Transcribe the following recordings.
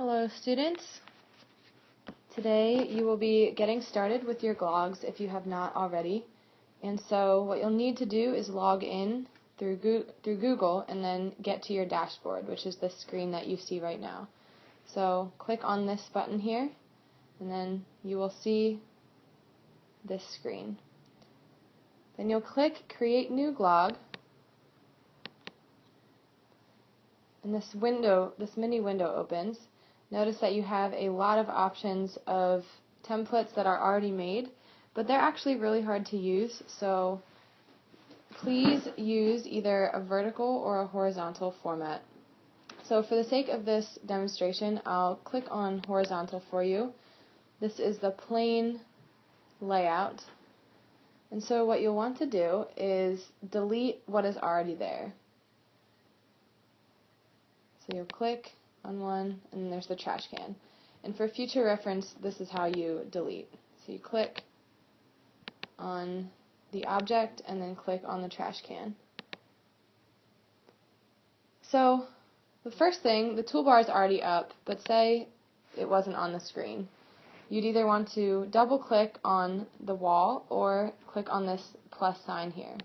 Hello students. Today you will be getting started with your Glogs if you have not already. And so what you'll need to do is log in through Google and then get to your dashboard, which is the screen that you see right now. So click on this button here and then you will see this screen. Then you'll click Create New Glog. And this mini window opens. Notice that you have a lot of options of templates that are already made, but they're actually really hard to use, so please use either a vertical or a horizontal format. So for the sake of this demonstration, I'll click on horizontal for you. This is the plain layout. And so what you'll want to do is delete what is already there. So you'll click on one, and then there's the trash can. And for future reference, this is how you delete. So you click on the object and then click on the trash can. So the first thing, the toolbar is already up, but say it wasn't on the screen. You'd either want to double click on the wall or click on this plus sign here.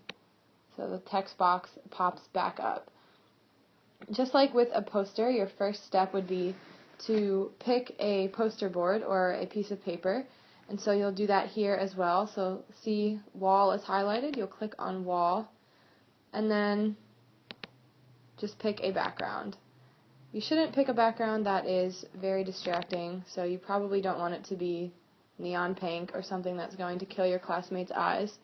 So the text box pops back up. Just like with a poster, your first step would be to pick a poster board or a piece of paper, and so you'll do that here as well. So see wall is highlighted, you'll click on wall, and then just pick a background. You shouldn't pick a background that is very distracting, so you probably don't want it to be neon pink or something that's going to kill your classmates' eyes.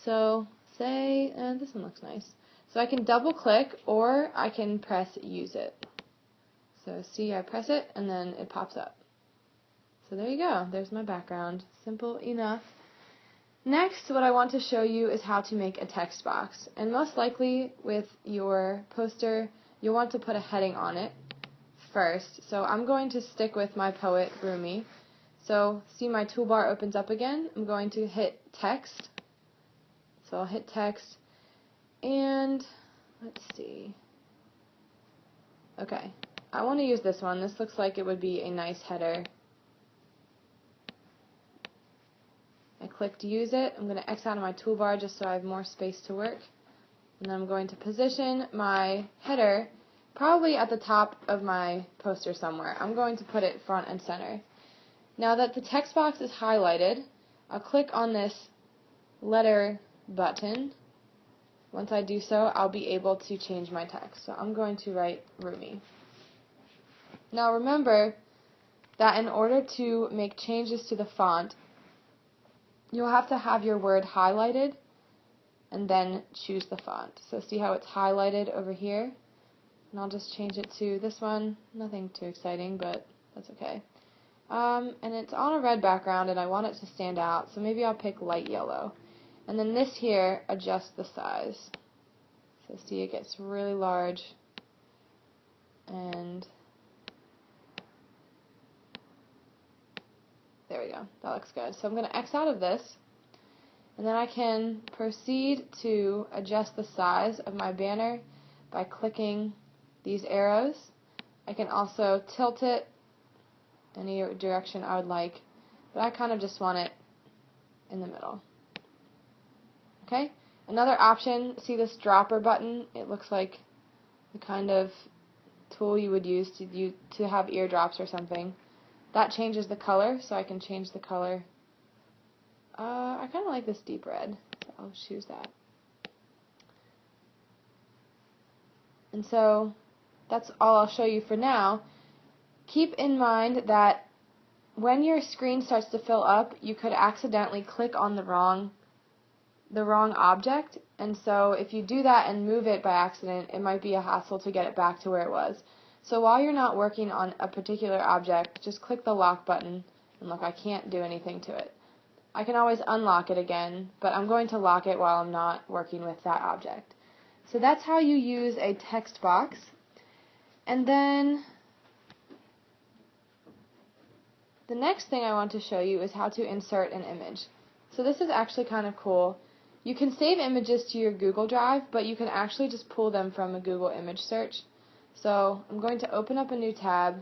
So say, this one looks nice. So I can double click or I can press use it. So see, I press it and then it pops up. So there you go, there's my background. Simple enough. Next, what I want to show you is how to make a text box. And most likely with your poster, you'll want to put a heading on it first. So I'm going to stick with my poet, Rumi. So see, my toolbar opens up again. I'm going to hit text. So I'll hit text. And let's see. Okay, I want to use this one. This looks like it would be a nice header. I clicked use it. I'm going to X out of my toolbar just so I have more space to work. And then I'm going to position my header probably at the top of my poster somewhere. I'm going to put it front and center. Now that the text box is highlighted, I'll click on this letter button. Once I do so, I'll be able to change my text. So I'm going to write Rumi. Now remember that in order to make changes to the font, you'll have to have your word highlighted and then choose the font. So see how it's highlighted over here? And I'll just change it to this one. Nothing too exciting, but that's okay. And it's on a red background and I want it to stand out, so maybe I'll pick light yellow. And then this here, adjust the size. So see, it gets really large. And there we go. That looks good. So I'm going to X out of this. And then I can proceed to adjust the size of my banner by clicking these arrows. I can also tilt it any direction I would like. But I kind of just want it in the middle. Okay, another option, see this dropper button? It looks like the kind of tool you would use to have eardrops or something. That changes the color, so I can change the color. I kind of like this deep red, so I'll choose that. And so that's all I'll show you for now. Keep in mind that when your screen starts to fill up, you could accidentally click on the wrong object, and so if you do that and move it by accident, it might be a hassle to get it back to where it was. So while you're not working on a particular object, just click the lock button, and look, I can't do anything to it. I can always unlock it again, but I'm going to lock it while I'm not working with that object. So that's how you use a text box. And then the next thing I want to show you is how to insert an image. So this is actually kind of cool. You can save images to your Google Drive, but you can actually just pull them from a Google image search. So I'm going to open up a new tab,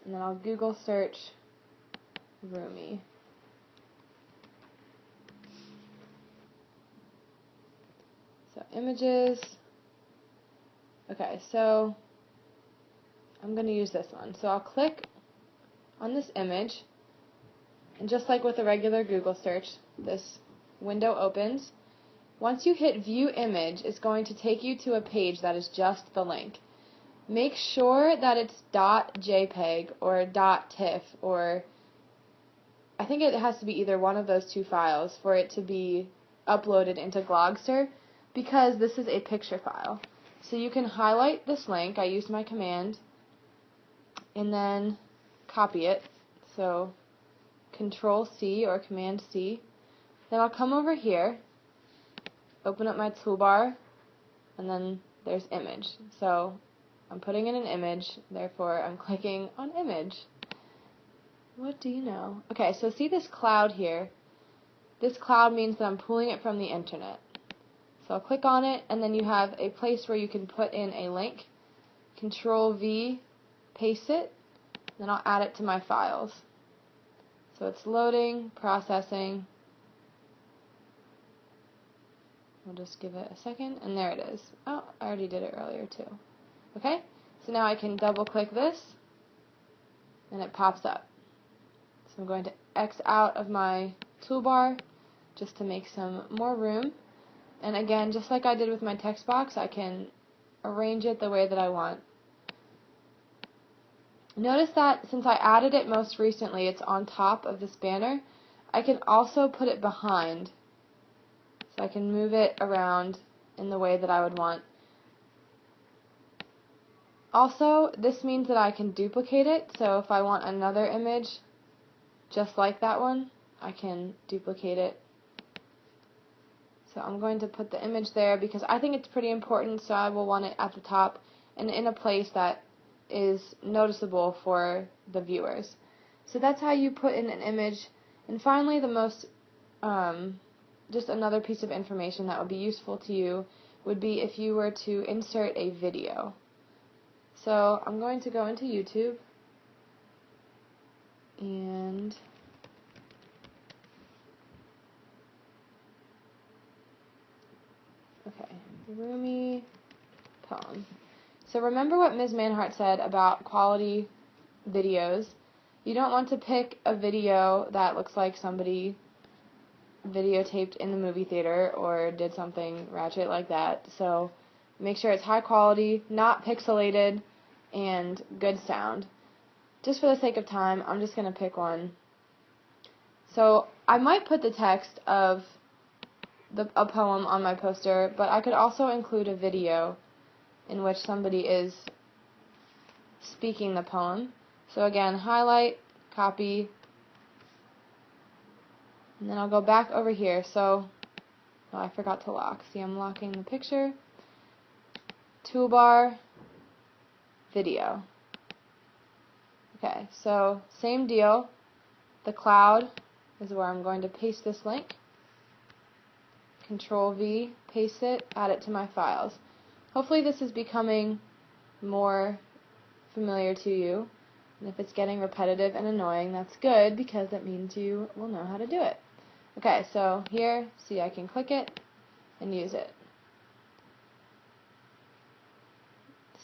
and then I'll Google search Rumi. So images. Okay, so I'm going to use this one. So I'll click on this image, and just like with a regular Google search, this window opens. Once you hit View Image, it's going to take you to a page that is just the link. Make sure that it's .jpeg or .tiff, or I think it has to be either one of those two files for it to be uploaded into Glogster, because this is a picture file. So you can highlight this link. I used my command, and then copy it. So Control C or Command C. Then I'll come over here, open up my toolbar, and then there's image. So I'm putting in an image, therefore I'm clicking on image. What do you know? Okay, so see this cloud here? This cloud means that I'm pulling it from the internet. So I'll click on it, and then you have a place where you can put in a link. Control V, paste it, then I'll add it to my files. So it's loading, processing. We'll just give it a second, and there it is. Oh, I already did it earlier too. Okay, so now I can double click this, and it pops up. So I'm going to X out of my toolbar just to make some more room. And again, just like I did with my text box, I can arrange it the way that I want. Notice that since I added it most recently, it's on top of this banner. I can also put it behind, so I can move it around in the way that I would want. Also, this means that I can duplicate it, so if I want another image just like that one, I can duplicate it. So I'm going to put the image there because I think it's pretty important, so I will want it at the top and in a place that is noticeable for the viewers. So that's how you put in an image. And finally, the most, just another piece of information that would be useful to you would be if you were to insert a video. So I'm going to go into YouTube, and okay, Rumi poem. So remember what Ms. Manhart said about quality videos. You don't want to pick a video that looks like somebody videotaped in the movie theater or did something ratchet like that. So make sure it's high quality, not pixelated, and good sound. Just for the sake of time, I'm just going to pick one. So I might put the text of a poem on my poster, but I could also include a video in which somebody is speaking the poem. So again, highlight, copy, and then I'll go back over here. So, oh, I forgot to lock. See, I'm locking the picture. Toolbar, video. Okay, so same deal. The cloud is where I'm going to paste this link. Control V, paste it, add it to my files. Hopefully this is becoming more familiar to you. And if it's getting repetitive and annoying, that's good because that means you will know how to do it. Okay, so here, see, I can click it and use it.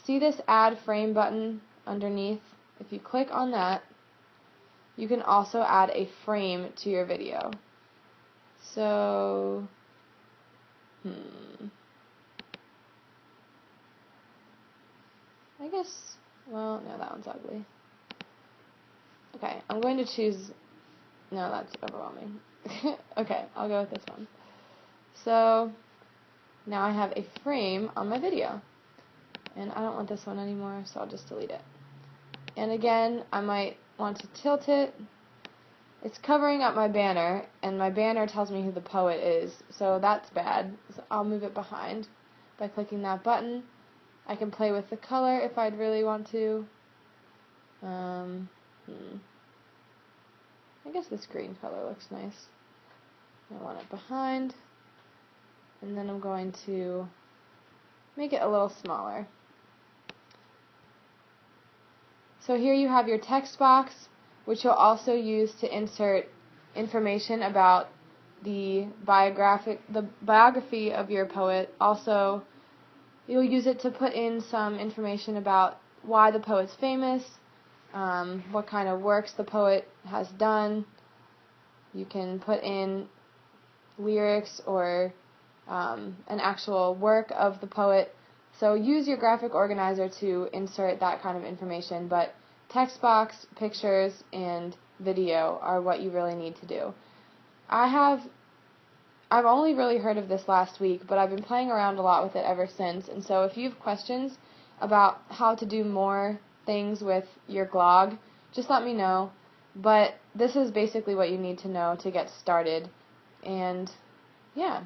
See this add frame button underneath? If you click on that, you can also add a frame to your video. So, I guess, well, no, that one's ugly. Okay, I'm going to choose, no, that's overwhelming. Okay, I'll go with this one. So, now I have a frame on my video. And I don't want this one anymore, so I'll just delete it. And again, I might want to tilt it. It's covering up my banner, and my banner tells me who the poet is, so that's bad. So I'll move it behind by clicking that button. I can play with the color if I'd really want to. I guess this green color looks nice. I want it behind, and then I'm going to make it a little smaller. So here you have your text box, which you'll also use to insert information about the biography of your poet. Also, you'll use it to put in some information about why the poet's famous, what kind of works the poet has done. You can put in lyrics or an actual work of the poet. So use your graphic organizer to insert that kind of information, but text box, pictures, and video are what you really need to do. I've only really heard of this last week, but I've been playing around a lot with it ever since, and so if you have questions about how to do more things with your Glog, just let me know. But this is basically what you need to know to get started, and yeah.